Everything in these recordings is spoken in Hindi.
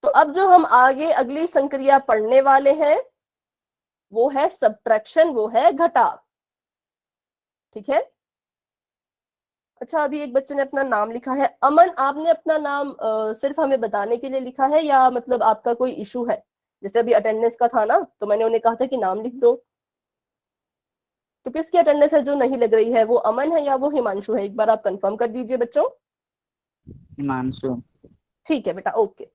तो अब जो हम आगे अगली संक्रिया पढ़ने वाले हैं वो है सब्ट्रैक्शन, वो है घटाव। ठीक है। अच्छा, अभी एक बच्चे ने अपना नाम लिखा है अमन। आपने अपना नाम सिर्फ हमें बताने के लिए लिखा है या मतलब आपका कोई इशू है? जैसे अभी अटेंडेंस का था ना, तो मैंने उन्हें कहा था कि नाम लिख दो। तो किसकी अटेंडेंस है जो नहीं लग रही है? वो अमन है या वो हिमांशु है? एक बार आप कंफर्म कर दीजिए बच्चों। हिमांशु। ठीक है बेटा, ओके।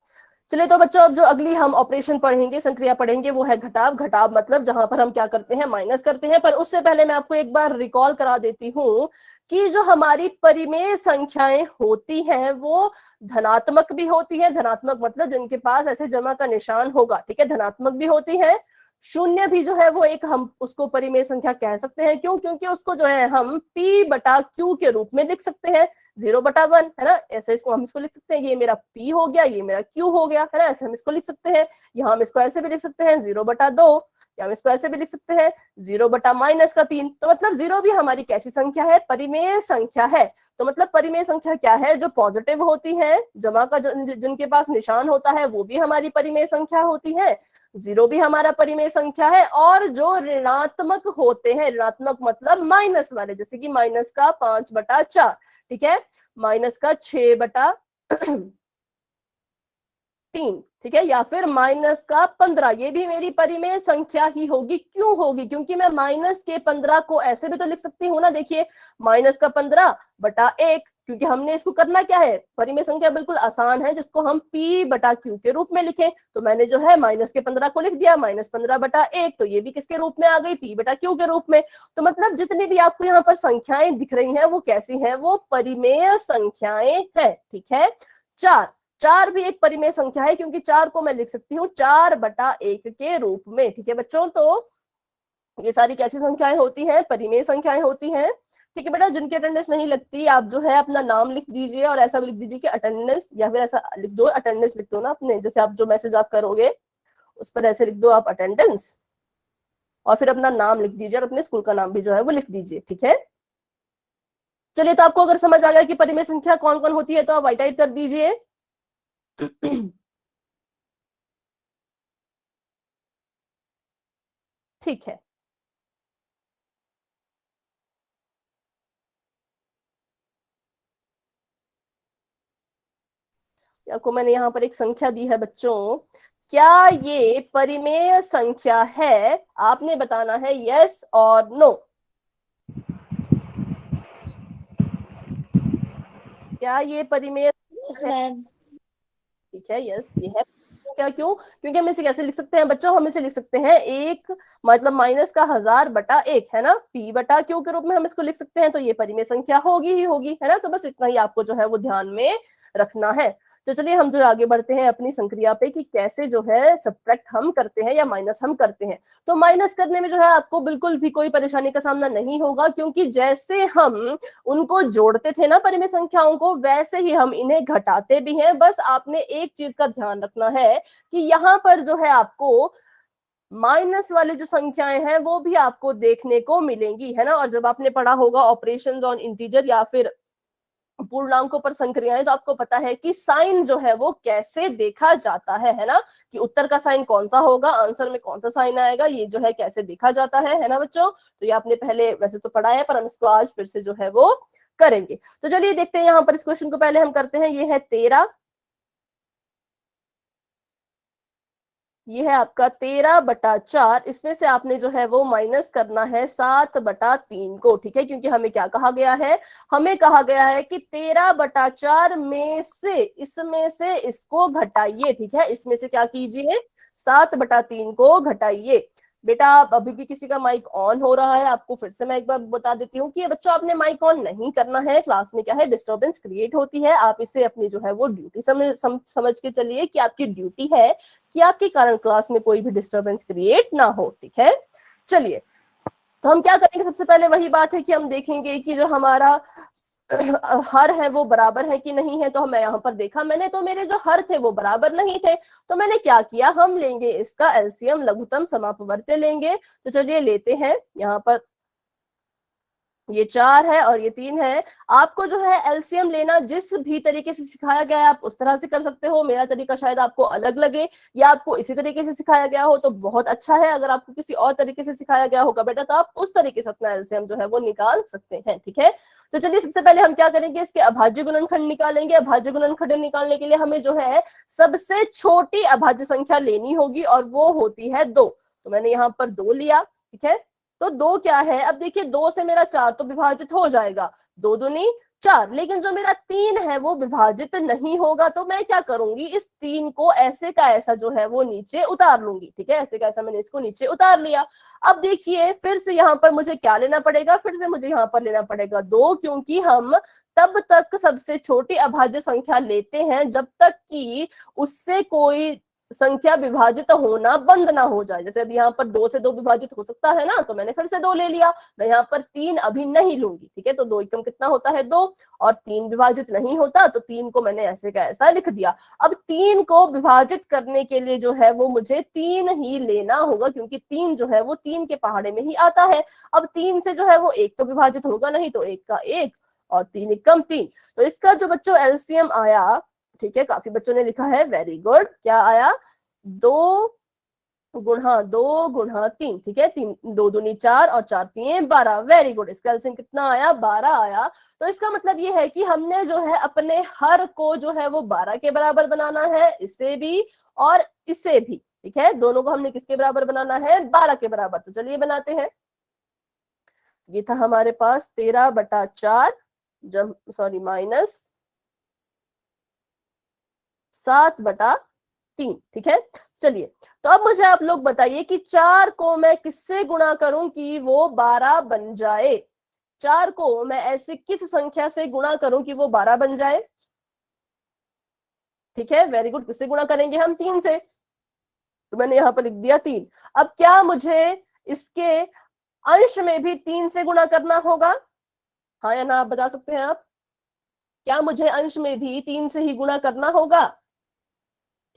चलिए तो बच्चों, अब जो अगली हम ऑपरेशन पढ़ेंगे, संक्रिया पढ़ेंगे, वो है घटाव। घटाव मतलब जहां पर हम क्या करते हैं, माइनस करते हैं। पर उससे पहले मैं आपको एक बार रिकॉल करा देती हूँ कि जो हमारी परिमेय संख्याएं होती हैं वो धनात्मक भी होती है। धनात्मक मतलब जिनके पास ऐसे जमा का निशान होगा। ठीक है, धनात्मक भी होती है। शून्य भी जो है वो एक, हम उसको परिमेय संख्या कह सकते हैं। क्यों? क्योंकि उसको जो है हम p बटा q के रूप में लिख सकते हैं। 0/1 है ना, ऐसे इसको हम इसको लिख सकते हैं। ये मेरा p हो गया, ये मेरा q हो गया, है ना, ऐसे हम इसको लिख सकते हैं। यहाँ हम इसको ऐसे भी लिख सकते हैं 0/2, या हम इसको ऐसे भी लिख सकते हैं 0/-3। तो मतलब 0 भी हमारी कैसी संख्या है? परिमेय संख्या है। तो मतलब परिमेय संख्या क्या है? जो पॉजिटिव होती है, जमा का जिनके पास निशान होता है वो भी हमारी परिमेय संख्या होती है। 0 भी हमारा परिमेय संख्या है। और जो ऋणात्मक होते हैं, ऋणात्मक मतलब माइनस वाले, जैसे कि माइनस का 5/4, ठीक है, माइनस का 6/3, ठीक है, या फिर माइनस का 15, ये भी मेरी परिमेय संख्या ही होगी। क्यों होगी? क्योंकि मैं माइनस के 15 को ऐसे भी तो लिख सकती हूँ ना। देखिए, माइनस का 15/1, क्योंकि हमने इसको करना क्या है, परिमेय संख्या बिल्कुल आसान है जिसको हम p/q के रूप में लिखें। तो मैंने जो है माइनस के 15 को लिख दिया -15/1, तो ये भी किसके रूप में आ गई? p/q के रूप में। तो मतलब जितनी भी आपको यहाँ पर संख्याएं दिख रही हैं वो कैसी हैं? वो परिमेय संख्याएं हैं। ठीक है। 4, 4 भी एक परिमेय संख्या है, क्योंकि 4 को मैं लिख सकती हूँ 4/1 के रूप में। ठीक है बच्चों, तो ये सारी कैसी संख्याएं होती हैं? परिमेय संख्याएं होती हैं। ठीक है बेटा, जिनकी अटेंडेंस नहीं लगती, आप जो है अपना नाम लिख दीजिए और ऐसा भी लिख दीजिए कि अटेंडेंस, या फिर ऐसा लिख दो, अटेंडेंस लिख दो ना अपने, जैसे आप जो मैसेज आप करोगे उस पर ऐसे लिख दो आप अटेंडेंस, और फिर अपना नाम लिख दीजिए और अपने स्कूल का नाम भी जो है वो लिख दीजिए। ठीक है। चलिए, तो आपको अगर समझ आ गया कि परिमेय संख्या कौन कौन होती है तो आप वाई टाइप कर दीजिए। ठीक है। आपको मैंने यहाँ पर एक संख्या दी है बच्चों, क्या ये परिमेय संख्या है? आपने बताना है यस और नो। क्या ये परिमेय है? मैम। ठीक है, यस ये है। क्या? क्यों? क्योंकि हम इसे कैसे लिख सकते हैं बच्चों? हम इसे लिख सकते हैं एक, मतलब माइनस का 1000/1, है ना, p/q के रूप में हम इसको लिख सकते हैं। तो ये परिमेय संख्या होगी ही होगी, है ना। तो बस इतना ही आपको जो है वो ध्यान में रखना है। तो चलिए हम जो आगे बढ़ते हैं अपनी संक्रिया पे कि कैसे जो है सब्ट्रैक्ट हम करते हैं या माइनस हम करते हैं। तो माइनस करने में जो है आपको बिल्कुल भी कोई परेशानी का सामना नहीं होगा, क्योंकि जैसे हम उनको जोड़ते थे ना परिमेय संख्याओं को, वैसे ही हम इन्हें घटाते भी हैं। बस आपने एक चीज का ध्यान रखना है कि यहाँ पर जो है आपको माइनस वाली जो संख्याएं हैं वो भी आपको देखने को मिलेंगी, है ना। और जब आपने पढ़ा होगा ऑपरेशंस ऑन इंटीजर या फिर पूर्णांकों पर संक्रियाएं, तो आपको पता है कि साइन जो है वो कैसे देखा जाता है ना, कि उत्तर का साइन कौन सा होगा, आंसर में कौन सा साइन आएगा, ये जो है कैसे देखा जाता है ना बच्चों। तो ये आपने पहले वैसे तो पढ़ा है, पर हम इसको आज फिर से जो है वो करेंगे। तो चलिए देखते हैं यहाँ पर इस क्वेश्चन को पहले हम करते हैं। ये है 13, ये है आपका 13/4। इसमें से आपने जो है वो माइनस करना है 7/3 को। ठीक है, क्योंकि हमें क्या कहा गया है? हमें कहा गया है कि 13/4 में से, इसमें से इसको घटाइए। ठीक है, इसमें से क्या कीजिए? 7/3 को घटाइए। बेटा अभी भी किसी का माइक ऑन हो रहा है, आपको फिर से मैं एक बार बता देती हूँ कि ये बच्चों आपने माइक ऑन नहीं करना है। क्लास में क्या है, डिस्टर्बेंस क्रिएट होती है। आप इसे अपनी जो है वो ड्यूटी समझ के चलिए कि आपकी ड्यूटी है कि आपके कारण क्लास में कोई भी डिस्टरबेंस क्रिएट ना हो। ठीक है। चलिए, तो हम क्या करेंगे? सबसे पहले वही बात है कि हम देखेंगे कि जो हमारा हर है वो बराबर है कि नहीं है। तो मैं यहाँ पर देखा मैंने, तो मेरे जो हर थे वो बराबर नहीं थे। तो मैंने क्या किया, हम लेंगे इसका एलसीएम, लघुत्तम समापवर्त्य लेंगे। तो चलिए लेते हैं यहाँ पर ये 4 है और ये 3 है। आपको जो है एलसीएम लेना जिस भी तरीके से सिखाया गया है आप उस तरह से कर सकते हो। मेरा तरीका शायद आपको अलग लगे या आपको इसी तरीके से सिखाया गया हो तो बहुत अच्छा है। अगर आपको किसी और तरीके से सिखाया गया होगा बेटा तो आप उस तरीके से अपना एलसीएम जो है वो निकाल सकते हैं। ठीक है, तो चलिए सबसे पहले हम क्या करेंगे, इसके अभाज्य गुणनखंड निकालेंगे। अभाज्य गुणनखंड निकालने के लिए हमें जो है सबसे छोटी अभाज्य संख्या लेनी होगी और वो होती है 2। तो मैंने यहाँ पर 2 लिया। ठीक है, तो 2 क्या है, अब देखिए 2 से मेरा 4 तो विभाजित हो जाएगा, 2 दूनी 4, लेकिन जो मेरा 3 है वो विभाजित नहीं होगा। तो मैं क्या करूंगी, इस 3 को ऐसे का ऐसा जो है वो नीचे उतार लूंगी। ठीक है, ऐसे का ऐसा मैंने इसको नीचे उतार लिया। अब देखिए फिर से यहाँ पर मुझे क्या लेना पड़ेगा, फिर से मुझे यहाँ पर लेना पड़ेगा 2, क्योंकि हम तब तक सबसे छोटी अभाज्य संख्या लेते हैं जब तक कि उससे कोई संख्या विभाजित होना बंद ना हो जाए। जैसे अब यहाँ पर 2 से 2 विभाजित हो सकता है ना, तो मैंने फिर से 2 ले लिया। मैं यहाँ पर 3 अभी नहीं लूंगी। ठीक है, तो 2 एकम कितना होता है 2, और 3 विभाजित नहीं होता तो 3 को मैंने ऐसे का ऐसा लिख दिया। अब 3 को विभाजित करने के लिए जो है वो मुझे 3 ही लेना होगा, क्योंकि 3 जो है वो 3 के पहाड़े में ही आता है। अब 3 से जो है वो 1 तो विभाजित होगा नहीं, तो 1 का 1 और 3 एकम 3। तो इसका जो बच्चों एलसीएम आया, ठीक है, काफी बच्चों ने लिखा है, वेरी गुड, क्या आया, 2 गुणा 3। ठीक है, 3 2 दूनी 4 और 4 3 12, वेरी गुड। इसका एलसीएम कितना आया, 12 आया। तो इसका मतलब ये है कि हमने जो है अपने हर को जो है वो 12 के बराबर बनाना है, इसे भी और इसे भी। ठीक है, दोनों को हमने किसके बराबर बनाना है, 12 के बराबर। तो चलिए बनाते हैं। ये था हमारे पास 13/4 जब सॉरी माइनस 7/3। ठीक है, चलिए तो अब मुझे आप लोग बताइए कि 4 को मैं किससे गुणा करूं कि वो 12 बन जाए। 4 को मैं ऐसी किस संख्या से गुणा करूं कि वो 12 बन जाए। ठीक है, वेरी गुड, किससे गुणा करेंगे हम, 3 से। तो मैंने यहां पर लिख दिया 3। अब क्या मुझे इसके अंश में भी 3 से गुणा करना होगा, हाँ या ना, आप बता सकते हैं आप, क्या मुझे अंश में भी 3 से ही गुणा करना होगा।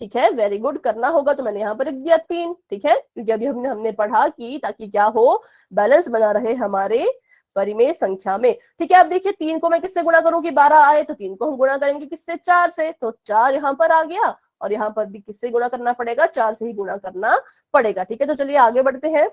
ठीक है, वेरी गुड, करना होगा। तो मैंने यहाँ पर लिख दिया 3। ठीक है, क्योंकि अभी हमने पढ़ा कि ताकि क्या हो, बैलेंस बना रहे हमारे परिमेय संख्या में। ठीक है, अब देखिए 3 को मैं किससे गुणा करूं कि 12 आए, तो 3 को हम गुणा करेंगे किससे, 4 से। तो 4 यहाँ पर आ गया और यहाँ पर भी किससे गुणा करना पड़ेगा, 4 से ही गुणा करना पड़ेगा। ठीक है, तो चलिए आगे बढ़ते हैं।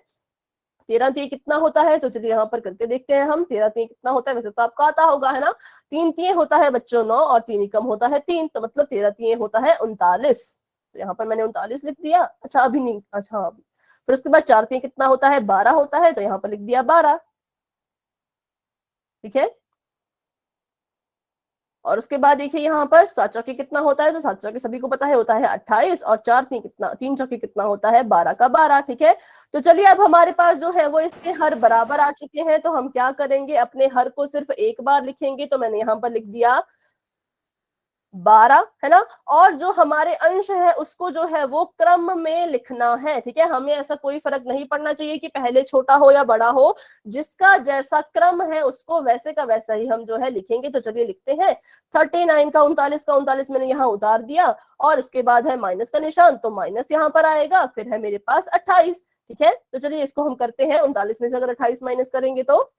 13 3 कितना होता है, तो चलिए यहाँ पर करके देखते हैं हम। 13 3 कितना होता है, वैसे तो आपको आता होगा, है ना। 3 3 होता है बच्चों 9 और 3 कम होता है 3, तो मतलब 13 3 होता है 39। तो यहाँ पर मैंने 39 लिख दिया। अच्छा अभी नहीं, अच्छा फिर उसके बाद 4 3 कितना होता है, 12 होता है, तो यहाँ पर लिख दिया 12। ठीक है, और उसके बाद देखिए यहाँ पर 7 चौके कितना होता है, तो 7 चौके सभी को पता है होता है 28, और 4 3 कितना, 3 चौके कितना होता है, 12 का 12। ठीक है, तो चलिए अब हमारे पास जो है वो इसके हर बराबर आ चुके हैं। तो हम क्या करेंगे, अपने हर को सिर्फ एक बार लिखेंगे। तो मैंने यहाँ पर लिख दिया 12, है ना। और जो हमारे अंश है उसको जो है वो क्रम में लिखना है। ठीक है, हमें ऐसा कोई फर्क नहीं पड़ना चाहिए कि पहले छोटा हो या बड़ा हो, जिसका जैसा क्रम है उसको वैसे का वैसा ही हम जो है लिखेंगे। तो चलिए लिखते हैं। 39 का 39 मैंने यहाँ उतार दिया, और उसके बाद है माइनस का निशान, तो माइनस यहाँ पर आएगा, फिर है मेरे पास 28। ठीक है, तो चलिए इसको हम करते हैं। 39 में से अगर 28 माइनस करेंगे तो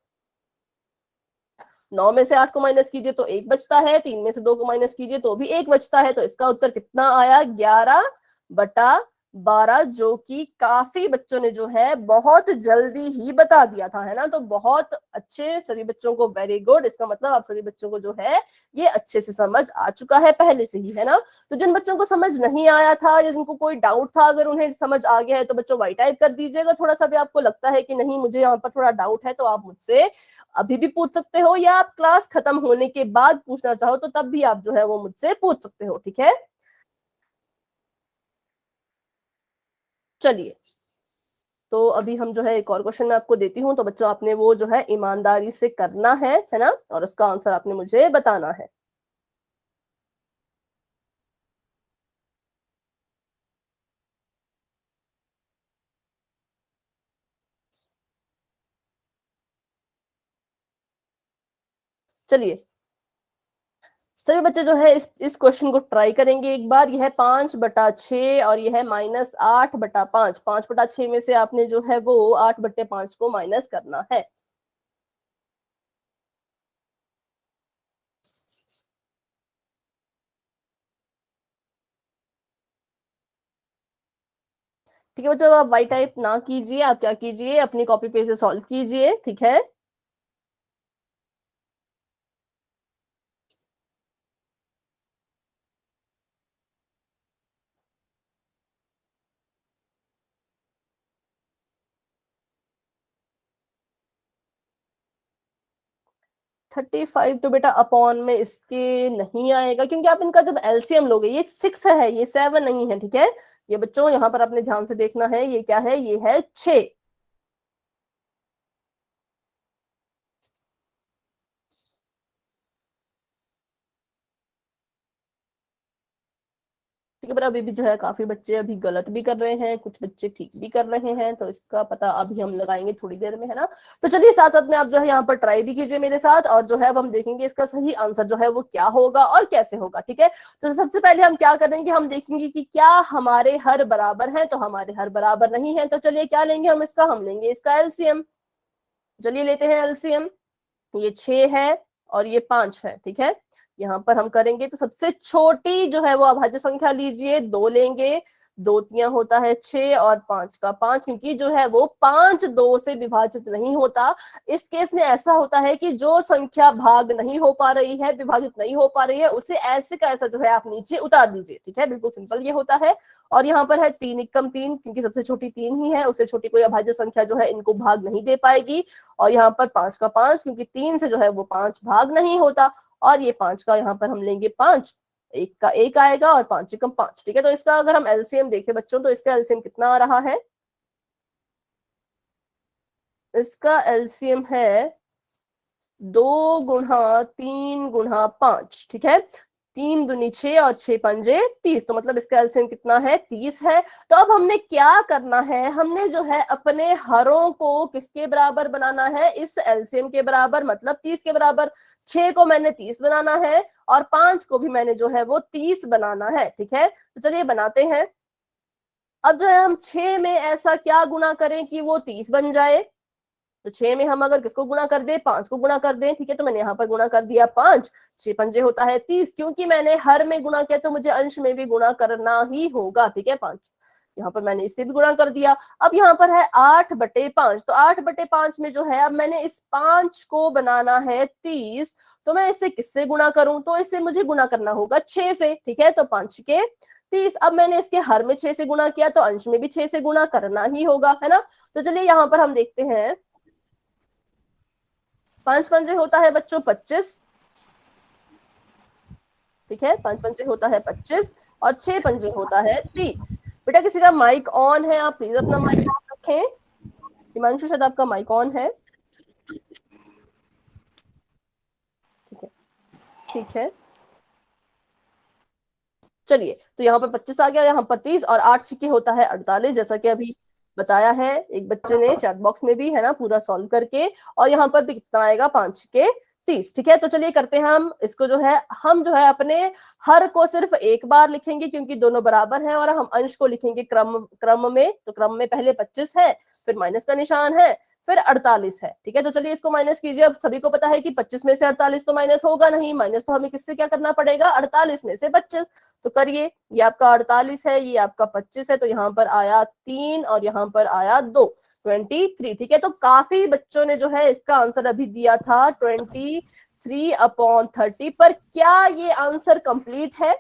9 में से 8 को माइनस कीजिए तो 1 बचता है, 3 में से 2 को माइनस कीजिए तो भी 1 बचता है। तो इसका उत्तर कितना आया, 11/12, जो कि काफी बच्चों ने जो है बहुत जल्दी ही बता दिया था, है ना। तो बहुत अच्छे सभी बच्चों को, वेरी गुड। इसका मतलब आप सभी बच्चों को जो है ये अच्छे से समझ आ चुका है पहले से ही, है ना। तो जिन बच्चों को समझ नहीं आया था या जिनको कोई डाउट था, अगर उन्हें समझ आ गया है तो बच्चों वाई टाइप कर दीजिएगा। थोड़ा सा भी आपको लगता है कि नहीं मुझे यहाँ पर थोड़ा डाउट है, तो आप मुझसे अभी भी पूछ सकते हो, या आप क्लास खत्म होने के बाद पूछना चाहो तो तब भी आप जो है वो मुझसे पूछ सकते हो। ठीक है, चलिए तो अभी हम जो है एक और क्वेश्चन मैं आपको देती हूँ। तो बच्चों आपने वो जो है ईमानदारी से करना है ना, और उसका आंसर आपने मुझे बताना है। चलिए सभी बच्चे जो है इस क्वेश्चन को ट्राई करेंगे एक बार। यह है 5/6 और यह है -8/5। 5/6 में से आपने जो है वो 8/5 को माइनस करना है। ठीक है बच्चों, आप वाई टाइप ना कीजिए, आप क्या कीजिए, अपनी कॉपी पे से सॉल्व कीजिए, ठीक है। थर्टी फाइव तो बेटा अपॉन में इसके नहीं आएगा, क्योंकि आप इनका जब एलसीएम लोगे, ये 6 है, ये 7 नहीं है, ठीक है। ये बच्चों यहाँ पर आपने ध्यान से देखना है, ये क्या है, ये है 6। ठीक है, पर अभी भी जो है काफी बच्चे अभी गलत भी कर रहे हैं, कुछ बच्चे ठीक भी कर रहे हैं, तो इसका पता अभी हम लगाएंगे थोड़ी देर में, है ना। तो चलिए साथ साथ में आप जो है यहाँ पर ट्राई भी कीजिए मेरे साथ, और जो है अब हम देखेंगे इसका सही आंसर जो है वो क्या होगा और कैसे होगा, ठीक है। तो सबसे पहले हम क्या करेंगे, हम देखेंगे कि क्या हमारे हर बराबर है, तो हमारे हर बराबर नहीं है, तो चलिए क्या लेंगे हम इसका, हम लेंगे इसका एलसीएम। चलिए लेते हैं एलसीएम। ये 6 है और ये 5 है, ठीक है। यहाँ पर हम करेंगे तो सबसे छोटी जो है वो अभाज्य संख्या लीजिए, 2 लेंगे। 2 तिया होता है 6 और 5 का 5, क्योंकि जो है वो 5 2 से विभाजित नहीं होता। इस केस में ऐसा होता है कि जो संख्या भाग नहीं हो पा रही है, विभाजित नहीं हो पा रही है, उसे ऐसे का ऐसा जो है आप नीचे उतार दीजिए, ठीक है, बिल्कुल सिंपल ये होता है। और यहाँ पर है 3 एकम 3, क्योंकि सबसे छोटी 3 ही है, उससे छोटी कोई अभाज्य संख्या जो है इनको भाग नहीं दे पाएगी। और यहाँ पर 5 का 5, क्योंकि 3 से जो है वो 5 भाग नहीं होता। और ये 5 का यहाँ पर हम लेंगे 5, एक का 1 आएगा और 5 एकम 5, ठीक है। तो इसका अगर हम एलसीएम देखें बच्चों, तो इसका एलसीएम कितना आ रहा है, इसका एलसीएम है 2 गुणा 3 गुणा 5, ठीक है। 3 दूनी 6 और 6 पंजे 30, तो मतलब इसका एलसीएम कितना है, 30 है। तो अब हमने क्या करना है, हमने जो है अपने हरों को किसके बराबर बनाना है, इस एलसीएम के बराबर, मतलब 30 के बराबर। 6 को मैंने 30 बनाना है और 5 को भी मैंने जो है वो 30 बनाना है, ठीक है। तो चलिए बनाते हैं। अब जो है हम 6 में ऐसा क्या गुना करें कि वो 30 बन जाए। तो 6 में हम अगर किसको गुना कर दे, 5 को गुना कर दें, ठीक है। तो मैंने यहाँ पर गुना कर दिया 5, 6 पंजे होता है 30, क्योंकि मैंने हर में गुना किया तो मुझे अंश में भी गुना करना ही होगा, ठीक है। 5 यहाँ पर मैंने इससे भी गुणा कर दिया। अब यहाँ पर है 8/5, तो 8/5 में जो है अब मैंने इस 5 को बनाना है 30, तो मैं इससे किससे गुणा करूं, तो इससे मुझे गुणा करना होगा 6 से, ठीक है। तो 5 के 30, अब मैंने इसके हर में 6 से गुणा किया, तो अंश में भी 6 से गुणा करना ही होगा, है ना। तो चलिए यहाँ पर हम देखते हैं, 5 पंजे होता है बच्चों 25, ठीक है। 5 पंजे होता है 25 और 6 पंजे होता है 30। बेटा किसी का माइक ऑन है, आप प्लीज अपना माइक ऑन रखें। हिमांशु शायद आपका माइक ऑन है, ठीक है, ठीक है। चलिए, तो यहाँ पर 25 आ गया, यहाँ पर 30 और 8 छिके होता है 48, जैसा कि अभी बताया है एक बच्चे ने चैट बॉक्स में भी, है ना, पूरा सॉल्व करके। और यहाँ पर भी कितना आएगा, 5 छिके 30, ठीक है। तो चलिए करते हैं हम इसको, जो है हम जो है अपने हर को सिर्फ एक बार लिखेंगे, क्योंकि दोनों बराबर हैं, और हम अंश को लिखेंगे क्रम क्रम में। तो क्रम में पहले 25 है, फिर माइनस का निशान है, फिर 48 है, ठीक है। तो चलिए इसको माइनस कीजिए। अब सभी को पता है कि 25 में से 48 तो माइनस होगा नहीं, माइनस तो हमें किससे क्या करना पड़ेगा, 48 में से 25। तो करिए, ये आपका 48 है, ये आपका 25 है, तो यहाँ पर आया 3 और यहाँ पर आया 2, 23, ठीक है। तो काफी बच्चों ने जो है इसका आंसर अभी दिया था 23/30, पर क्या ये आंसर कंप्लीट है,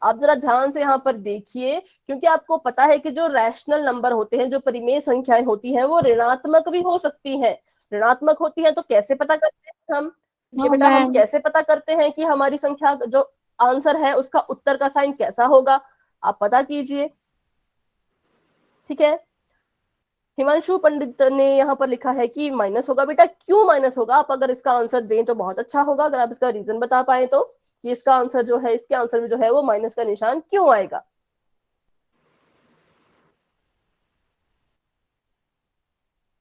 आप जरा ध्यान से यहाँ पर देखिए, क्योंकि आपको पता है कि जो रैशनल नंबर होते हैं, जो परिमेय संख्याएं होती हैं, वो ऋणात्मक भी हो सकती हैं। ऋणात्मक होती है तो कैसे पता करते हैं हम, ये नो बेटा हम मैम। कैसे पता करते हैं कि हमारी संख्या जो आंसर है उसका उत्तर का साइन कैसा होगा, आप पता कीजिए, ठीक है। हिमांशु पंडित ने यहाँ पर लिखा है कि माइनस होगा। बेटा क्यों माइनस होगा, आप अगर इसका आंसर दें तो बहुत अच्छा होगा, अगर आप इसका रीजन बता पाए तो, कि इसका आंसर जो है, इसके आंसर में जो है वो माइनस का निशान क्यों आएगा।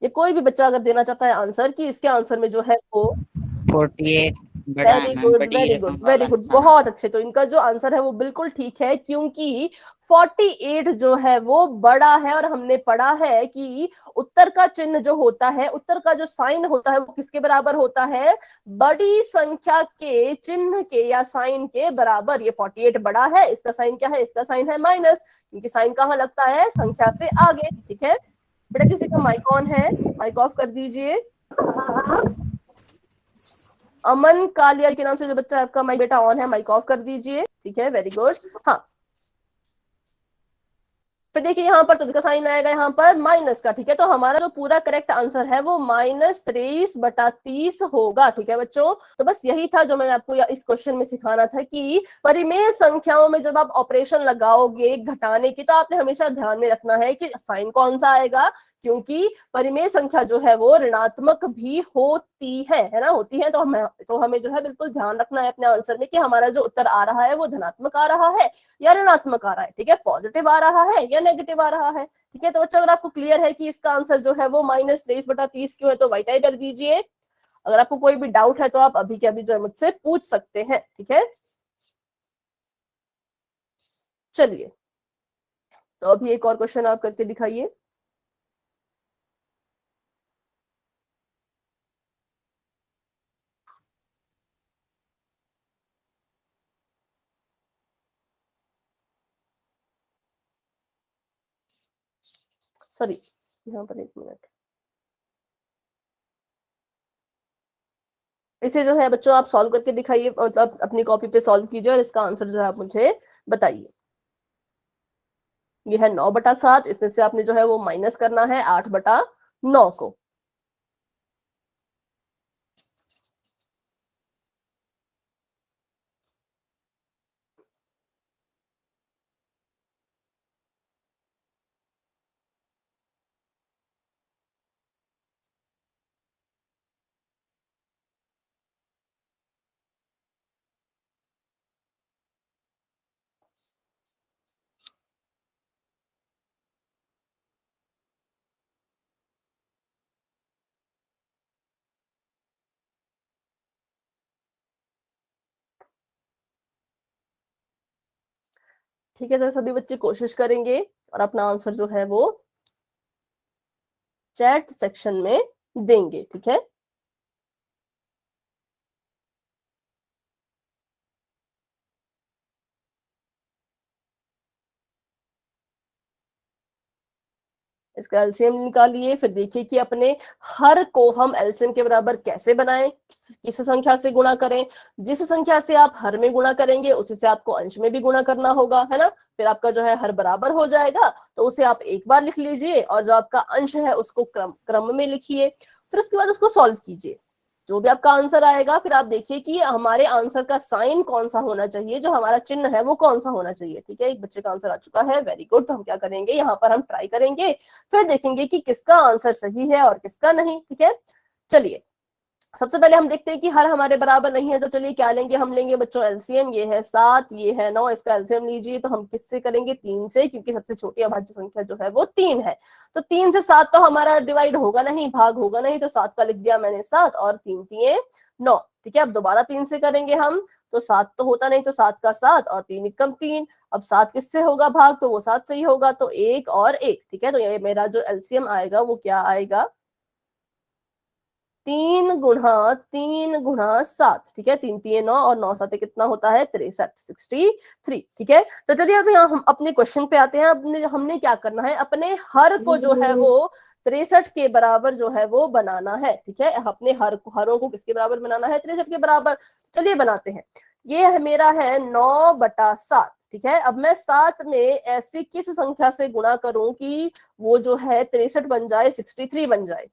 ये कोई भी बच्चा अगर देना चाहता है आंसर, कि इसके आंसर में जो है वो 48। बड़ा है वेरी मैम, गुड, बट ये वेरी है गुड, वेरी वाला गुड, निशान। बहुत अच्छे। तो इनका जो आंसर है वो बिल्कुल ठीक है, क्योंकि 48 जो है वो बड़ा है, और हमने पढ़ा है कि उत्तर का चिन्ह जो होता है, उत्तर का जो साइन होता है वो किसके बराबर होता है? बड़ी संख्या के चिन्ह के या साइन के बराबर। ये 48 बड़ा है, इसका साइन क्या है? इसका साइन है माइनस, क्योंकि साइन कहाँ लगता है? संख्या से आगे। ठीक है बेटा, किसी का माइक ऑन है? माइक ऑफ कर दीजिए। अमन कालिया के नाम से जो बच्चा है आपका माइक बेटा ऑन है, माइक ऑफ कर दीजिए। ठीक है, वेरी गुड। हाँ, फिर देखिए यहाँ पर तो इसका साइन आएगा यहाँ पर माइनस का। ठीक है, तो हमारा जो पूरा करेक्ट आंसर है वो -23/30 होगा। ठीक है बच्चों, तो बस यही था जो मैंने आपको इस क्वेश्चन में सिखाना था कि परिमेय संख्याओं में जब आप ऑपरेशन लगाओगे घटाने की, तो आपने हमेशा ध्यान में रखना है कि साइन कौन सा आएगा, क्योंकि परिमेय संख्या जो है वो ऋणात्मक भी होती है ना, होती है। तो हमें जो है बिल्कुल ध्यान रखना है अपने आंसर में कि हमारा जो उत्तर आ रहा है वो धनात्मक आ रहा है या ऋणात्मक आ रहा है। ठीक है, पॉजिटिव आ रहा है या नेगेटिव आ रहा है। ठीक है, तो बच्चों अगर आपको क्लियर है कि इसका आंसर जो है वो -23/30 क्यों है, तो वाइट आई कर दीजिए। अगर आपको कोई भी डाउट है तो आप अभी के अभी जो है मुझसे पूछ सकते हैं। ठीक है, चलिए, तो अभी एक और क्वेश्चन आप करके दिखाइए। सॉरी, यहाँ पर एक मिनट। इसे जो है बच्चों आप सॉल्व करके दिखाइए, मतलब अपनी कॉपी पे सॉल्व कीजिए, और इसका आंसर जो है आप मुझे बताइए। ये है 9/7, इसमें से आपने जो है वो माइनस करना है 8/9 को। ठीक है, तो सभी बच्चे कोशिश करेंगे और अपना आंसर जो है वो चैट सेक्शन में देंगे। ठीक है, इसका एलसीएम निकालिए, फिर देखिए कि अपने हर को हम एलसीएम के बराबर कैसे बनाएं, किस संख्या से गुणा करें। जिस संख्या से आप हर में गुणा करेंगे उसी से आपको अंश में भी गुणा करना होगा, है ना। फिर आपका जो है हर बराबर हो जाएगा, तो उसे आप एक बार लिख लीजिए, और जो आपका अंश है उसको क्रम क्रम में लिखिए। फिर उसके बाद उसको सॉल्व कीजिए। जो भी आपका आंसर आएगा, फिर आप देखिए कि हमारे आंसर का साइन कौन सा होना चाहिए, जो हमारा चिन्ह है वो कौन सा होना चाहिए। ठीक है, एक बच्चे का आंसर आ चुका है, वेरी गुड। तो हम क्या करेंगे, यहाँ पर हम ट्राई करेंगे, फिर देखेंगे कि किसका आंसर सही है और किसका नहीं। ठीक है, चलिए, सबसे पहले हम देखते हैं कि हर हमारे बराबर नहीं है, तो चलिए क्या लेंगे, हम लेंगे बच्चों एलसीएम। ये है 7, ये है 9, इसका एलसीएम लीजिए। तो हम किससे करेंगे? 3 से, क्योंकि सबसे छोटी अभाज्य संख्या जो है वो 3 है। तो 3 से 7 तो हमारा डिवाइड होगा नहीं, भाग होगा नहीं, तो 7 का लिख दिया मैंने 7, और 3 3 9। ठीक है, अब दोबारा 3 से करेंगे हम, तो 7 तो होता नहीं, तो 7 का 7 और 3 एकम 3। अब 7 किससे होगा भाग, तो वो 7 से ही होगा, तो 1 और 1। ठीक है, तो ये मेरा जो एलसीएम आएगा वो क्या आएगा? 3 गुणा 7। ठीक है, 3 3 9 और 9 7 कितना होता है? 63, 63। ठीक है, तो चलिए अब यहाँ हम अपने क्वेश्चन पे आते हैं। अपने हमने क्या करना है, अपने हर को जो है वो 63 के बराबर जो है वो बनाना है। ठीक है, अपने हरों को किसके बराबर बनाना है? 63 के बराबर। चलिए बनाते हैं। ये है मेरा है 9/7। ठीक है, अब मैं 7 में ऐसी किस संख्या से गुणा करूं कि वो जो है 63 बन जाए, 63 बन जाए।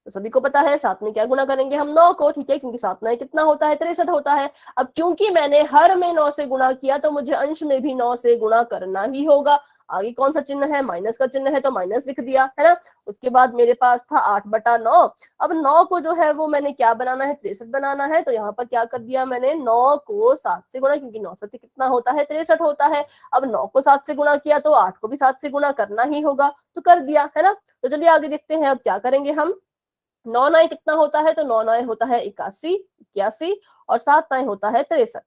तो सभी को पता है 7 में क्या गुणा करेंगे हम? 9 को। ठीक है, क्योंकि 7 9 कितना होता है? 63 होता है। अब क्योंकि मैंने हर में 9 से गुणा किया, तो मुझे अंश में भी 9 से गुणा करना ही होगा। आगे कौन सा चिन्ह है? माइनस का चिन्ह है, तो माइनस लिख दिया, है ना। उसके बाद मेरे पास था 8/9। अब 9 को जो है वो मैंने क्या बनाना है? 63 बनाना है। तो यहाँ पर क्या कर दिया मैंने? 9 को 7 से गुणा, क्योंकि 9 7 कितना होता है? 63 होता है। अब 9 को 7 से गुणा किया, तो 8 को भी 7 से गुणा करना ही होगा, तो कर दिया, है ना। तो चलिए आगे देखते हैं अब क्या करेंगे हम। 9 9 कितना होता है, तो 9 9 होता है 81, 81, और 7 9 होता है 63,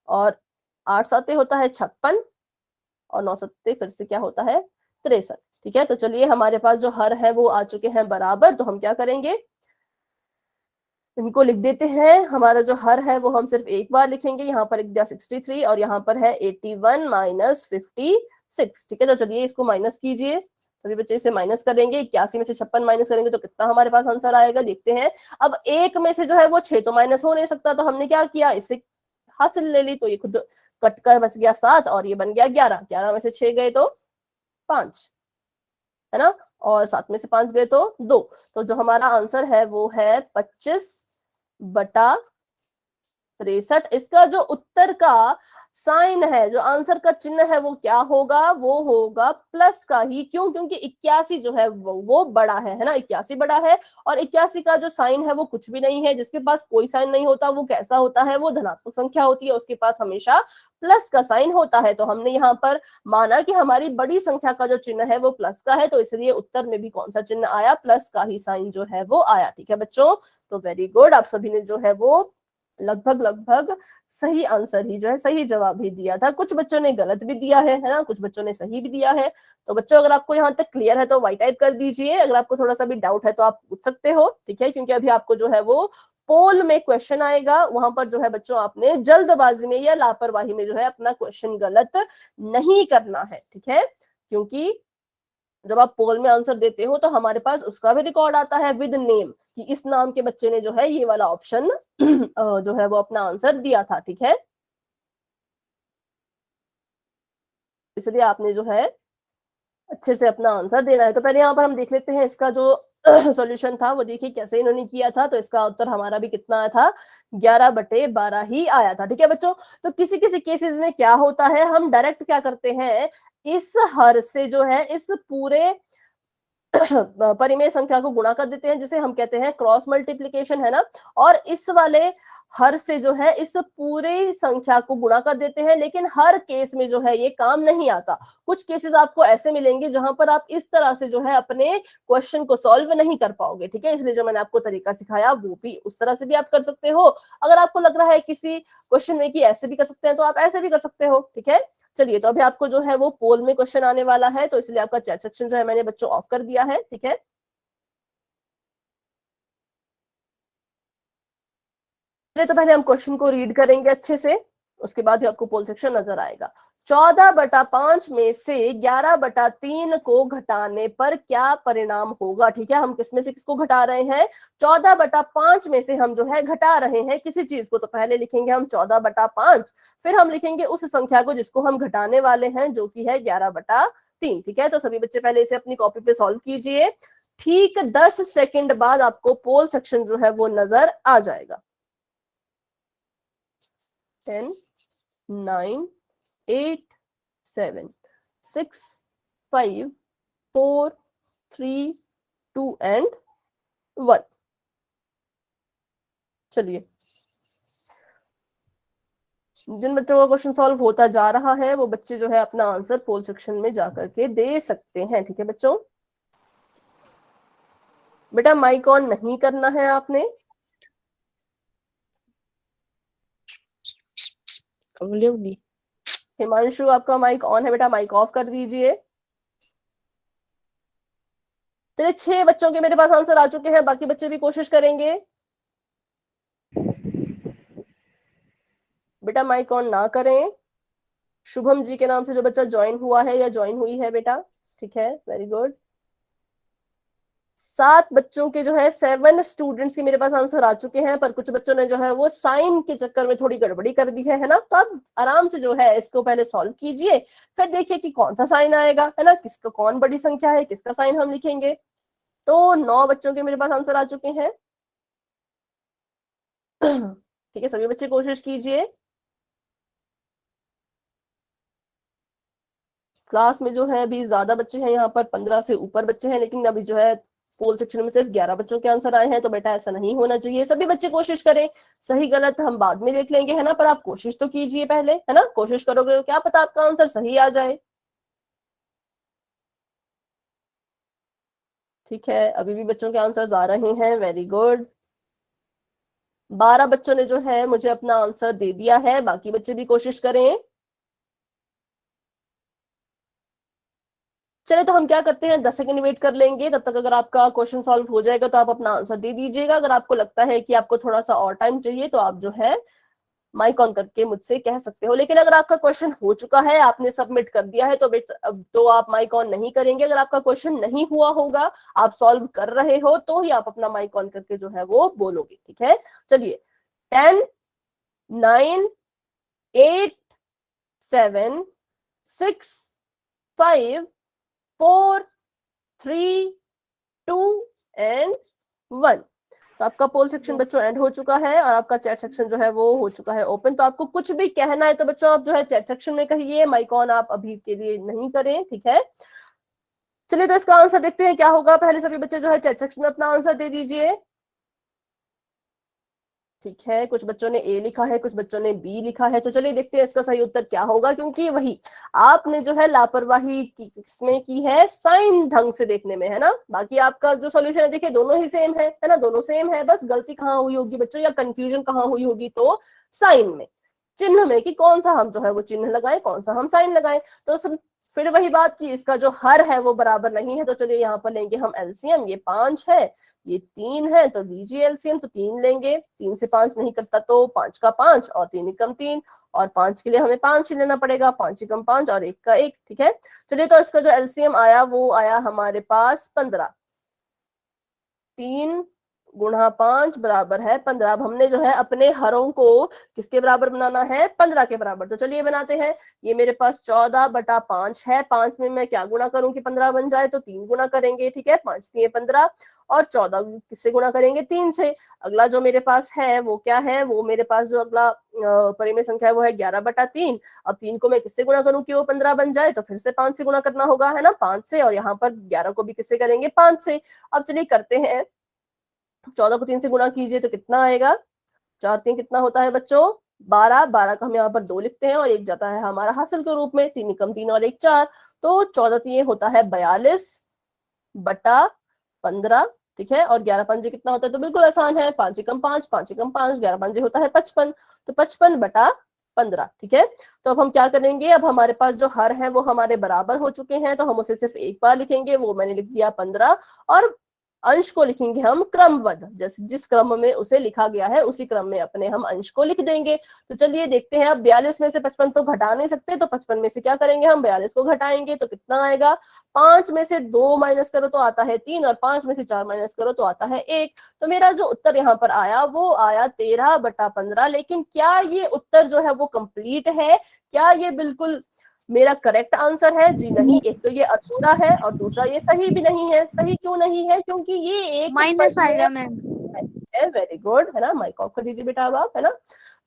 और 8 7 होता है 56, और 9 7 फिर से क्या होता है 63। ठीक है, तो चलिए हमारे पास जो हर है वो आ चुके हैं बराबर, तो हम क्या करेंगे, इनको लिख देते हैं। हमारा जो हर है वो हम सिर्फ एक बार लिखेंगे, यहाँ पर लिख दिया 63 और यहाँ पर है 81 माइनस 56। ठीक है, तो चलिए इसको माइनस कीजिए, सभी बच्चे इसे माइनस करेंगे। 81 में से 56 माइनस करेंगे तो कितना हमारे पास आंसर आएगा, देखते हैं। अब एक में से जो है वो 6 तो माइनस हो नहीं सकता, तो हमने क्या किया, इसे हासिल ले ली, तो ये खुद कट कर बच गया 7 और ये बन गया 11। 11 में से 6 गए तो 5, है ना, और 7 में से 5 गए तो 2। तो जो हमारा आंसर है वो है 25/63। इसका जो उत्तर का साइन है, जो आंसर का चिन्ह है, वो क्या होगा, वो होगा प्लस का ही। क्यों, क्योंकि 81 जो है वो बड़ा है ना, 81 बड़ा है, और 81 का जो साइन है वो कुछ भी नहीं है। जिसके पास कोई साइन नहीं होता वो कैसा होता है, वो धनात्मक संख्या होती है, उसके पास हमेशा प्लस का साइन होता है। तो हमने यहाँ पर माना कि हमारी बड़ी संख्या का जो चिन्ह है वो प्लस का है, तो इसलिए उत्तर में भी कौन सा चिन्ह आया, प्लस का ही साइन जो है वो आया। ठीक है बच्चों, तो वेरी गुड, आप सभी ने जो है वो लगभग लगभग सही आंसर ही जो है, सही जवाब ही दिया था। कुछ बच्चों ने गलत भी दिया है ना, कुछ बच्चों ने सही भी दिया है। तो बच्चों अगर आपको यहाँ तक क्लियर है तो वाई टाइप कर दीजिए, अगर आपको थोड़ा सा भी डाउट है तो आप पूछ सकते हो। ठीक है, क्योंकि अभी आपको जो है वो पोल में क्वेश्चन आएगा, वहां पर जो है बच्चों आपने जल्दबाजी में या लापरवाही में जो है अपना क्वेश्चन गलत नहीं करना है। ठीक है, क्योंकि जब आप पोल में आंसर देते हो तो हमारे पास उसका भी रिकॉर्ड आता है विद नेम, कि इस नाम के बच्चे ने जो है ये वाला ऑप्शन जो है वो अपना आंसर दिया था। ठीक है, इसलिए आपने जो है अच्छे से अपना आंसर देना है। तो पहले यहाँ पर हम देख लेते हैं इसका जो सॉल्यूशन था वो, देखिए कैसे इन्होंने किया था। तो इसका उत्तर हमारा भी कितना आया था, 11/12 ही आया था। ठीक है बच्चों, तो किसी किसी केसेस में क्या होता है, हम डायरेक्ट क्या करते हैं, इस हर से जो है इस पूरे परिमेय संख्या को गुणा कर देते हैं, जिसे हम कहते हैं क्रॉस मल्टीप्लीकेशन, है ना। और इस वाले हर से जो है इस पूरी संख्या को गुणा कर देते हैं, लेकिन हर केस में जो है ये काम नहीं आता। कुछ केसेस आपको ऐसे मिलेंगे जहां पर आप इस तरह से जो है अपने क्वेश्चन को सॉल्व नहीं कर पाओगे। ठीक है, इसलिए जो मैंने आपको तरीका सिखाया वो भी उस तरह से भी आप कर सकते हो। अगर आपको लग रहा है किसी क्वेश्चन में कि ऐसे भी कर सकते हैं तो आप ऐसे भी कर सकते हो। ठीक है, चलिए, तो अभी आपको जो है वो पोल में क्वेश्चन आने वाला है, तो इसलिए आपका चैट सेक्शन जो है मैंने बच्चों ऑफ कर दिया है। ठीक है, तो पहले हम क्वेश्चन को रीड करेंगे अच्छे से, उसके बाद ही आपको पोल सेक्शन नजर आएगा। 14/5 में से 11/3 को घटाने पर क्या परिणाम होगा। ठीक है, हम किसमें से किसको घटा रहे हैं, 14/5 में से हम जो है घटा रहे हैं किसी चीज को। तो पहले लिखेंगे हम 14/5, फिर हम लिखेंगे उस संख्या को जिसको हम घटाने वाले हैं, जो कि है 11/3। ठीक है, तो सभी बच्चे पहले इसे अपनी कॉपी पे सॉल्व कीजिए। ठीक 10 सेकंड बाद आपको पोल सेक्शन जो है वो नजर आ जाएगा। 10 9 8 7 6 5 4 3 2 एंड 1। चलिए, जिन बच्चों का क्वेश्चन सॉल्व होता जा रहा है वो बच्चे जो है अपना आंसर पोल सेक्शन में जाकर के दे सकते हैं। ठीक है बच्चों, बेटा माइक ऑन नहीं करना है आपने। हिमांशु आपका माइक ऑन है, बेटा माइक ऑफ कर दीजिए। चलिए, 6 बच्चों के मेरे पास आंसर आ चुके हैं, बाकी बच्चे भी कोशिश करेंगे। बेटा माइक ऑन ना करें। शुभम जी के नाम से जो बच्चा ज्वाइन हुआ है या ज्वाइन हुई है बेटा, ठीक है, वेरी गुड। 7 बच्चों के जो है 7 स्टूडेंट्स के मेरे पास आंसर आ चुके हैं, पर कुछ बच्चों ने जो है वो साइन के चक्कर में थोड़ी गड़बड़ी कर दी है ना। तो आप आराम से जो है इसको पहले सॉल्व कीजिए, फिर देखिए कि कौन सा साइन आएगा, है ना, किसका कौन बड़ी संख्या है, किसका साइन हम लिखेंगे। तो 9 बच्चों के मेरे पास आंसर आ चुके हैं। ठीक है, सभी बच्चे कोशिश कीजिए। क्लास में जो है अभी ज्यादा बच्चे हैं, यहाँ पर 15 से ऊपर बच्चे हैं, लेकिन अभी जो है पोल सेक्शन में सिर्फ 11 बच्चों के आंसर आए हैं। तो बेटा ऐसा नहीं होना चाहिए, सभी बच्चे कोशिश करें। सही गलत हम बाद में देख लेंगे, है ना, पर आप कोशिश तो कीजिए पहले, है ना। कोशिश करोगे तो क्या पता आपका आंसर सही आ जाए। ठीक है, अभी भी बच्चों के आंसर्स आ रहे हैं, वेरी गुड। 12 बच्चों ने जो है मुझे अपना आंसर दे दिया है, बाकी बच्चे भी कोशिश करें। चले तो हम क्या करते हैं, 10 सेकंड वेट कर लेंगे, तब तक अगर आपका क्वेश्चन सॉल्व हो जाएगा तो आप अपना आंसर दे दीजिएगा। अगर आपको लगता है कि आपको थोड़ा सा और टाइम चाहिए तो आप जो है माइक ऑन करके मुझसे कह सकते हो। लेकिन अगर आपका क्वेश्चन हो चुका है, आपने सबमिट कर दिया है, तो आप माइक ऑन नहीं करेंगे। अगर आपका क्वेश्चन नहीं हुआ होगा, आप सॉल्व कर रहे हो, तो ही आप अपना माइक ऑन करके जो है वो बोलोगे। ठीक है, चलिए 10, 9, 8, 7, 6, 5, 4, 3, 2 एंड 1। तो आपका पोल सेक्शन बच्चों एंड हो चुका है और आपका चैट सेक्शन जो है वो हो चुका है ओपन। तो आपको कुछ भी कहना है तो बच्चों आप जो है चैट सेक्शन में कहिए, माइक ऑन आप अभी के लिए नहीं करें। ठीक है, चलिए तो इसका आंसर देखते हैं क्या होगा। पहले सभी बच्चे जो है चैट सेक्शन में अपना आंसर दे दीजिए। ठीक है, कुछ बच्चों ने ए लिखा है, कुछ बच्चों ने बी लिखा है। तो चलिए देखते हैं इसका सही उत्तर क्या होगा, क्योंकि वही आपने जो है लापरवाही किसमें की है, साइन ढंग से देखने में, है ना। बाकी आपका जो सॉल्यूशन है देखिए दोनों ही सेम है ना, दोनों सेम है। बस गलती कहाँ हुई होगी बच्चों, या कंफ्यूजन कहाँ हुई होगी, तो साइन में, चिन्ह में, कि कौन सा हम जो है वो चिन्ह लगाएं, कौन सा हम साइन लगाएं। तो फिर वही बात की इसका जो हर है वो बराबर नहीं है। तो चलिए यहाँ पर लेंगे हम एलसीएम, ये 5 है, ये 3 है, तो लीजिए एलसीएम, तो 3 लेंगे। 3 से 5 नहीं करता तो 5 का 5 और 3 एकम 3, और 5 के लिए हमें 5 ही लेना पड़ेगा, 5 एकम 5 और 1 का 1। ठीक है, चलिए तो इसका जो एलसीएम आया वो आया हमारे पास 15। 3 गुणा 5 बराबर है 15। अब हमने जो है अपने हरों को किसके बराबर बनाना है, 15 के बराबर। तो चलिए बनाते हैं। ये मेरे पास 14/5 है। 5 में मैं क्या गुणा करूं कि 15 बन जाए, तो 3 गुणा करेंगे। ठीक है, 5 3 15, और 14 किससे गुणा करेंगे, 3 से। अगला जो मेरे पास है वो क्या है, वो मेरे पास जो अगला परिमेय संख्या है वो है 11/3। अब 3 को मैं किससे गुणा करूं कि वो 15 बन जाए, तो फिर से 5 से गुणा करना होगा, है ना, 5 से। और यहाँ पर 11 को भी किससे करेंगे, 5 से। अब चलिए करते हैं, 14 को 3 से गुणा कीजिए तो कितना आएगा, 4 3 कितना होता है बच्चों, 12। 12 का हम यहाँ पर 2 लिखते हैं और 1 जाता है हमारा हासिल के रूप में, 3 एकम 3 और 1 4। तो 14 3 होता है 42/15। ठीक है, और 11 पंजे कितना होता है, तो बिल्कुल आसान है, 5 एकम 5, 5 एकम 5, 11 पंजे होता है 55। तो 55/15। ठीक है, तो अब हम क्या करेंगे, अब हमारे पास जो हर है वो हमारे बराबर हो चुके हैं, तो हम उसे सिर्फ एक बार लिखेंगे, वो मैंने लिख दिया 15। और अंश को लिखेंगे हम क्रमबद्ध, जैसे जिस क्रम में उसे लिखा गया है उसी क्रम में अपने हम अंश को लिख देंगे। तो चलिए देखते हैं, अब 42 में से 55 तो घटा नहीं सकते, तो 55 में से क्या करेंगे हम, 42 को घटाएंगे तो कितना आएगा, 5 में से 2 माइनस करो तो आता है 3, और 5 में से 4 माइनस करो तो आता है 1। तो मेरा जो उत्तर यहाँ पर आया वो आया 13/15। लेकिन क्या ये उत्तर जो है वो कंप्लीट है, क्या ये बिल्कुल मेरा करेक्ट आंसर है, जी नहीं। एक तो ये अधूरा है और दूसरा ये सही भी नहीं है। सही क्यों नहीं है, क्योंकि ये एक माइनस आएगा मैम। है, वेरी गुड, है ना। माइक ऑफ कर दीजिए बेटा अब आप, है ना।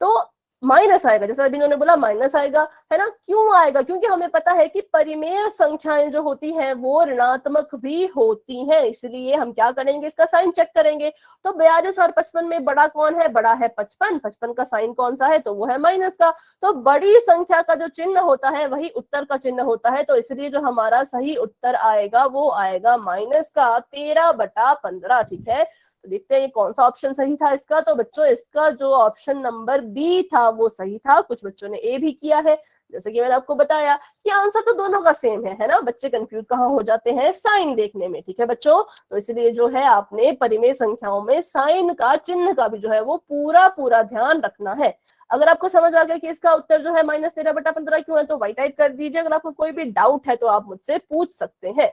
तो माइनस आएगा, जैसे अभी इन्होंने बोला माइनस आएगा, है ना। क्यों आएगा, क्योंकि हमें पता है कि परिमेय संख्याएं जो होती हैं वो ऋणात्मक भी होती हैं, इसलिए हम क्या करेंगे, इसका साइन चेक करेंगे। तो 42 और 55 में बड़ा कौन है, बड़ा है 55। 55 का साइन कौन सा है, तो वो है माइनस का। तो बड़ी संख्या का जो चिन्ह होता है वही उत्तर का चिन्ह होता है, तो इसलिए जो हमारा सही उत्तर आएगा वो आएगा माइनस का 13/15। ठीक है, तो देखते हैं ये कौन सा ऑप्शन सही था इसका। तो बच्चों इसका जो ऑप्शन नंबर बी था वो सही था। कुछ बच्चों ने ए भी किया है, जैसे कि मैंने आपको बताया कि आंसर तो दोनों का सेम है ना। बच्चे कंफ्यूज कहाँ हो जाते हैं, साइन देखने में। ठीक है बच्चों, तो इसलिए जो है आपने परिमेय संख्याओं में साइन का, चिन्ह का भी जो है वो पूरा पूरा ध्यान रखना है। अगर आपको समझ आ गया कि इसका उत्तर जो है -13/15 क्यों है, तो वाई टाइप कर दीजिए। अगर आपको कोई भी डाउट है तो आप मुझसे पूछ सकते हैं।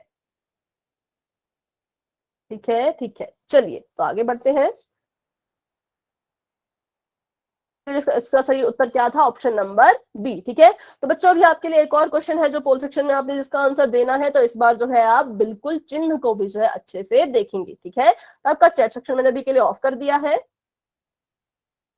ठीक है, ठीक है, चलिए तो आगे बढ़ते हैं। इसका सही उत्तर क्या था, ऑप्शन नंबर बी। ठीक है, तो बच्चों अभी आपके लिए एक और क्वेश्चन है जो पोल सेक्शन में आपने जिसका आंसर देना है। तो इस बार जो है आप बिल्कुल चिन्ह को भी जो है अच्छे से देखेंगे। ठीक है, तो आपका चैट सेक्शन मैंने अभी के लिए ऑफ कर दिया है,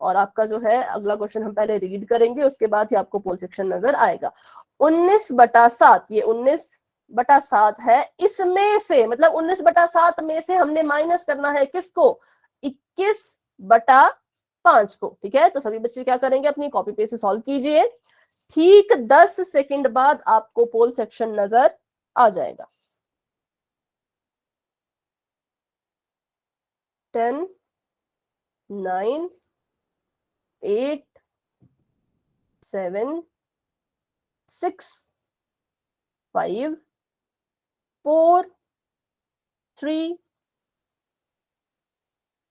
और आपका जो है अगला क्वेश्चन हम पहले रीड करेंगे, उसके बाद ही आपको पोल सेक्शन नजर आएगा। 19/7, ये 19/7 है। इसमें से मतलब 19/7 में से हमने माइनस करना है किसको, 21/5 को। ठीक है, तो सभी बच्चे क्या करेंगे, अपनी कॉपी पे से सॉल्व कीजिए। ठीक 10 सेकंड बाद आपको पोल सेक्शन नजर आ जाएगा। 10 9 8 7 6 5 4 3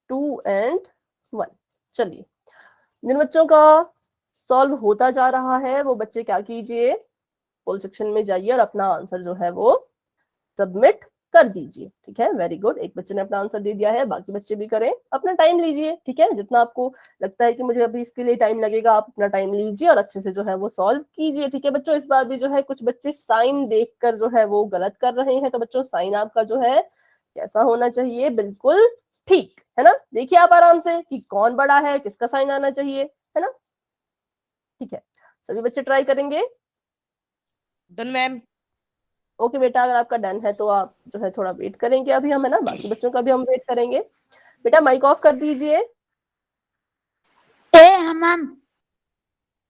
2 एंड 1। चलिए, जिन बच्चों का सॉल्व होता जा रहा है वो बच्चे क्या कीजिए, पोल सेक्शन में जाइए और अपना आंसर जो है वो सबमिट कर दीजिए। ठीक है, वेरी गुड। एक बच्चे ने अपना आंसर दे दिया है, बाकी बच्चे भी करें, अपना टाइम लीजिए। ठीक है, जितना आपको लगता है कि मुझे अभी इसके लिए टाइम लगेगा, आप अपना टाइम लीजिए और अच्छे से जो है वो सॉल्व कीजिए। ठीक है बच्चों, इस बार भी जो है कुछ बच्चे साइन देखकर जो है वो गलत कर रहे हैं, तो बच्चों साइन आपका जो है कैसा होना चाहिए, बिल्कुल ठीक है ना। देखिए आप आराम से कि कौन बड़ा है, किसका साइन आना चाहिए, है ना। ठीक है, सभी बच्चे ट्राई करेंगे। Done ma'am. ओके बेटा, अगर आपका डन है तो आप जो है थोड़ा वेट करेंगे अभी हम, है ना, बाकी बच्चों का भी हम वेट करेंगे। बेटा माइक ऑफ कर दीजिए। हाँ मैम।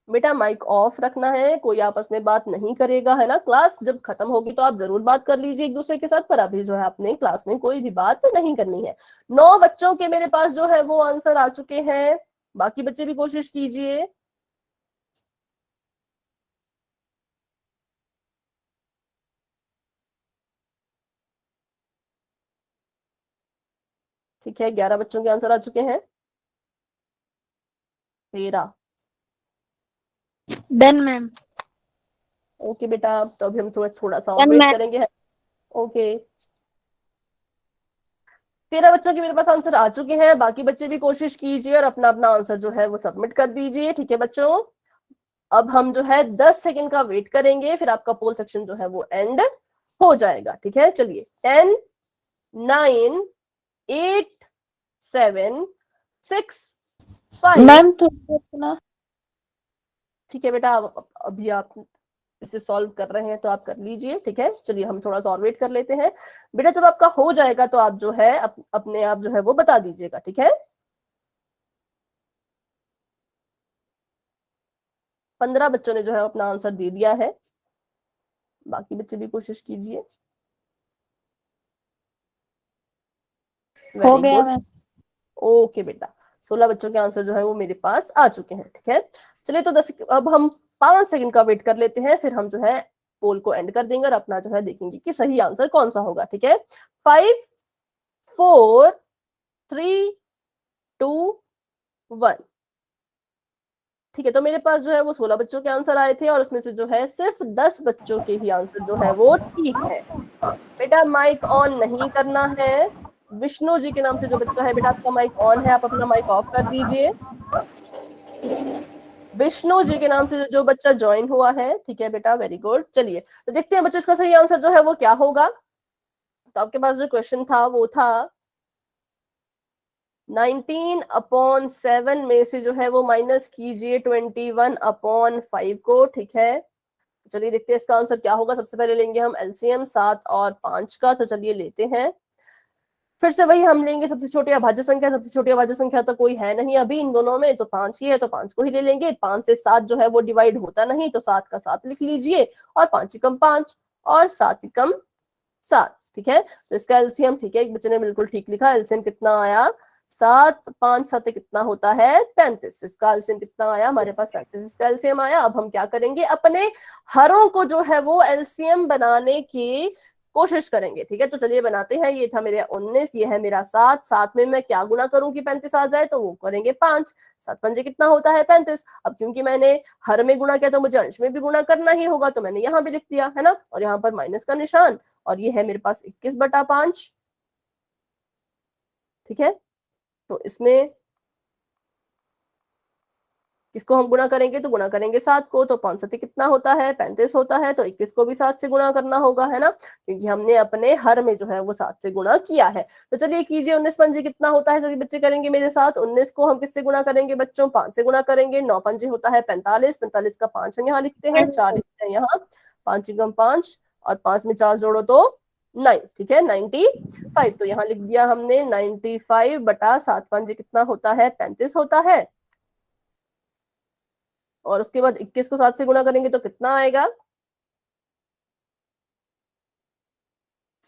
बेटा माइक ऑफ रखना है, कोई आपस में बात नहीं करेगा, है ना। क्लास जब खत्म होगी तो आप जरूर बात कर लीजिए एक दूसरे के साथ, पर अभी जो है अपने क्लास में कोई भी बात नहीं करनी है। 9 बच्चों के मेरे पास जो है वो आंसर आ चुके हैं, बाकी बच्चे भी कोशिश कीजिए। ठीक है, 11 बच्चों के आंसर आ चुके हैं। 13। Done ma'am. ओके बेटा, तो अभी हम थोड़ा सा और डन वेट मैम। करेंगे। ओके, 13 बच्चों के मेरे पास आंसर आ चुके हैं, बाकी बच्चे भी कोशिश कीजिए और अपना अपना आंसर जो है वो सबमिट कर दीजिए। ठीक है बच्चों, अब हम जो है 10 सेकंड का वेट करेंगे, फिर आपका पोल सेक्शन जो है वो एंड हो जाएगा। ठीक है, चलिए 10 9 8 7 6 5। मैम तो अपना ठीक है बेटा, अभी आप इसे सॉल्व कर रहे हैं तो आप कर लीजिए। ठीक है, चलिए हम थोड़ा सा और वेट कर लेते हैं। बेटा जब आपका हो जाएगा तो आप जो है अपने आप जो है वो बता दीजिएगा। ठीक है, 15 बच्चों ने जो है अपना आंसर दे दिया है, बाकी बच्चे भी कोशिश कीजिए। हो वेरी गया गुड। मैम। ओके बेटा, 16 बच्चों के आंसर जो है वो मेरे पास आ चुके हैं। ठीक है, चलिए तो 10 अब हम 5 सेकंड का वेट कर लेते हैं, फिर हम जो है पोल को एंड कर देंगे और अपना जो है देखेंगे कि सही आंसर कौन सा होगा। ठीक है, 5 4 3 2 1। ठीक है, तो मेरे पास जो है वो 16 बच्चों के आंसर आए थे और उसमें से जो है सिर्फ 10 बच्चों के ही आंसर जो है वो ठीक है। बेटा माइक ऑन नहीं करना है। विष्णु जी के नाम से जो बच्चा है, बेटा आपका माइक ऑन है, आप अपना माइक ऑफ कर दीजिए। विष्णु जी के नाम से जो बच्चा ज्वाइन हुआ है, ठीक है बेटा, वेरी गुड। चलिए तो देखते हैं बच्चों इसका सही आंसर जो है वो क्या होगा। तो आपके पास जो क्वेश्चन था वो था 19/7 में से जो है वो माइनस कीजिए 21/5 को। ठीक है, चलिए देखते हैं इसका आंसर क्या होगा। सबसे पहले लेंगे हम एलसीएम 7 और 5 का, तो चलिए लेते हैं। फिर से वही हम लेंगे सबसे छोटी अभाज्य संख्या, सबसे छोटी अभाज्य संख्या तो कोई है नहीं अभी इन दोनों में, तो 5 ही है, तो 5 को ही ले लेंगे। 5 से 7 जो है वो डिवाइड होता नहीं, तो 7 का 7 लिख लीजिए, और 5 एकम 5 और 7 एकम 7। ठीक है, तो इसका एलसीएम, ठीक है, एक बच्चे ने बिल्कुल ठीक लिखा, एलसीएम कितना आया 7, 5 7 कितना होता है 35। इसका एलसीएम कितना आया हमारे पास 35, इसका एलसीएम आया। अब हम क्या करेंगे, अपने हरों को जो है वो एलसीएम बनाने की कोशिश करेंगे। ठीक है, तो चलिए बनाते हैं। ये था मेरा 19, ये है मेरा 7, 7 में मैं क्या गुना करूं कि 35 आ जाए, तो वो करेंगे 5, 7 पंजे कितना होता है 35। अब क्योंकि मैंने हर में गुना किया तो मुझे अंश में भी गुना करना ही होगा, तो मैंने यहाँ भी लिख दिया, है ना, और यहाँ पर माइनस का निशान, और ये है मेरे पास 21/5। ठीक है, तो इसमें किसको हम गुना करेंगे, तो गुना करेंगे 7 को, तो 5 7 कितना होता है 35 होता है, तो 21 को भी 7 से गुना करना होगा, है ना, क्योंकि हमने अपने हर में जो है वो 7 से गुना किया है। तो चलिए कीजिए, 19 पंजे कितना होता है, सभी बच्चे करेंगे मेरे साथ। 19 को हम किससे गुना करेंगे बच्चों, 5 से गुना करेंगे। 9 पंजे होता है 45, 45 का 5 हम यहाँ लिखते हैं, 4 लिखते हैं यहाँ, 5 एकम 5 और 5 में 4 जोड़ो तो 9। ठीक है, 95, तो यहाँ लिख दिया हमने 95/7 पंजे कितना होता है 35 होता है, और उसके बाद 21 को 7 से गुना करेंगे तो कितना आएगा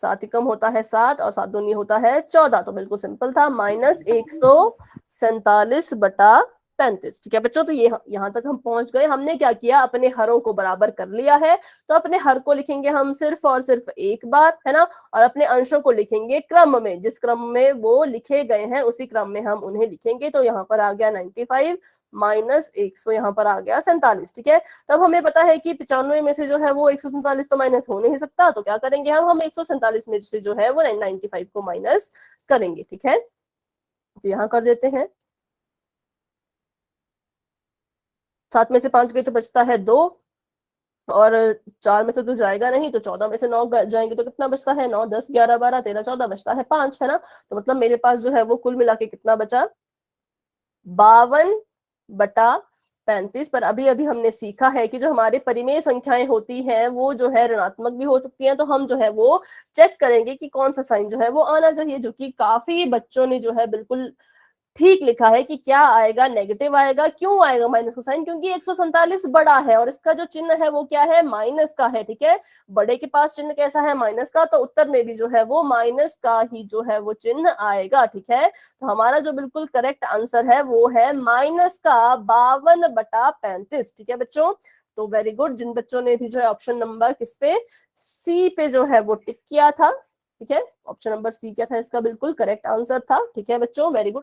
7 ही कम होता है 7 और 7 दूनी होता है 14, तो बिल्कुल सिंपल था, -147/35। ठीक है बच्चों, तो ये यहाँ तक हम पहुंच गए। हमने क्या किया, अपने हरों को बराबर कर लिया है, तो अपने हर को लिखेंगे हम सिर्फ और सिर्फ एक बार, है ना, और अपने अंशों को लिखेंगे क्रम में, जिस क्रम में वो लिखे गए हैं उसी क्रम में हम उन्हें लिखेंगे। तो यहाँ पर आ गया 95 -100, यहाँ पर आ गया 47। ठीक है, तब हमें पता है कि 95 में से जो है वो 147 तो माइनस हो नहीं सकता, तो क्या करेंगे हम 147 में से जो है वो 95 को माइनस करेंगे। ठीक है, तो यहाँ कर देते हैं। 7 में से 5 गए तो बचता है 2, और 4 में से तो जाएगा नहीं, तो 14 में से 9 जाएंगे तो कितना बचता है, 9 10 11 12 13 14, बचता है 5, है ना। तो मतलब मेरे पास जो है वो कुल मिला के कितना बचा, 52/35। पर अभी अभी हमने सीखा है कि जो हमारे परिमेय संख्याएं होती हैं वो जो है ऋणात्मक भी हो सकती हैं, तो हम जो है वो चेक करेंगे कि कौन सा साइन जो है वो आना चाहिए, जो कि काफी बच्चों ने जो है बिल्कुल ठीक लिखा है कि क्या आएगा, नेगेटिव आएगा। क्यों आएगा माइनस का साइन, क्योंकि 147 बड़ा है और इसका जो चिन्ह है वो क्या है, माइनस का है। ठीक है, बड़े के पास चिन्ह कैसा है, माइनस का, तो उत्तर में भी जो है वो माइनस का ही जो है वो चिन्ह आएगा। ठीक है, तो हमारा जो बिल्कुल करेक्ट आंसर है वो है माइनस का 52/35। ठीक है बच्चों, तो वेरी गुड, जिन बच्चों ने भी जो है ऑप्शन नंबर किस पे, सी पे जो है वो टिक किया था। ठीक है, ऑप्शन नंबर सी क्या था, इसका बिल्कुल करेक्ट आंसर था। ठीक है बच्चों, वेरी गुड।